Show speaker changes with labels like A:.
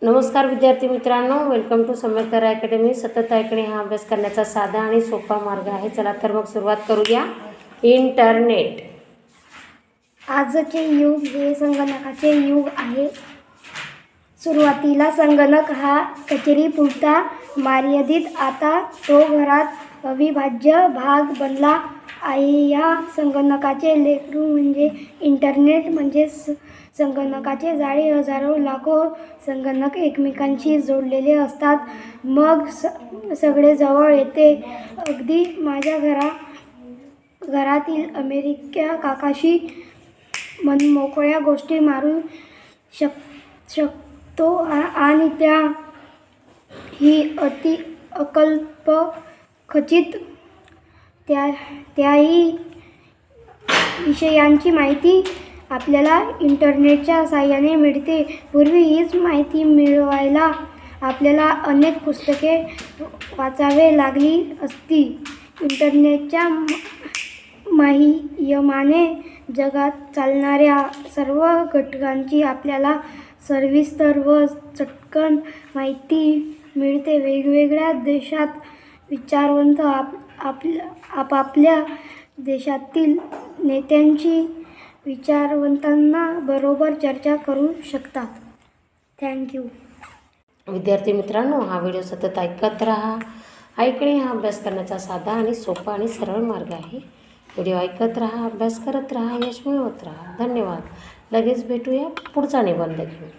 A: नमस्कार विद्यार्थी मित्रांनो, वेलकम टू सम्यक्तर अकॅडमी। सतत ऐकणे हा अभ्यास करण्याचा साधा आणि सोपा मार्ग आहे। चला तर मग सुरुवात करूया। इंटरनेट।
B: आजचे युग हे संगणकाचे युग आहे। सुरुवातीला संगणक हा कचेरीपुरता मर्यादित, आता तो घरात अविभाज्य भाग बनला आहे। या संगणकाचे लेकरू म्हणजे इंटरनेट। म्हणजे संगणकाचे जाळे हजारो लाखो संगणक एकमेकांशी जोडलेले असतात, मग सगळे जवळ येते। अगदी माझ्या घरातील अमेरिका काकाशी मनमोकळ्या गोष्टी मारू शकतो आणि ही अति अकल्पखचित त्याही विषयांची माहिती आपल्याला इंटरनेटच्या साहाय्याने मिळते। पूर्वी हीच माहिती मिळवायला आपल्याला अनेक पुस्तके वाचावे लागली असती। इंटरनेटच्या माध्यमाने जगात चालणाऱ्या सर्व घटनांची आपल्याला सविस्तर व चटकन माहिती मिळते। वेगवेगळ्या देशात विचारवंत आपापल्या देशातील नेत्यांशी विचारवंतांना बरोबर चर्चा करू शकतात। थँक्यू।
A: विद्यार्थी मित्रांनो, हा व्हिडिओ सतत ऐकत राहा। ऐकणे हा अभ्यास करण्याचा साधा आणि सोपा आणि सरळ मार्ग आहे। व्हिडिओ ऐकत राहा, अभ्यास करत राहा, यश मिळवत राहा। धन्यवाद। लगेच भेटूया पुढचा निबंध घेऊन।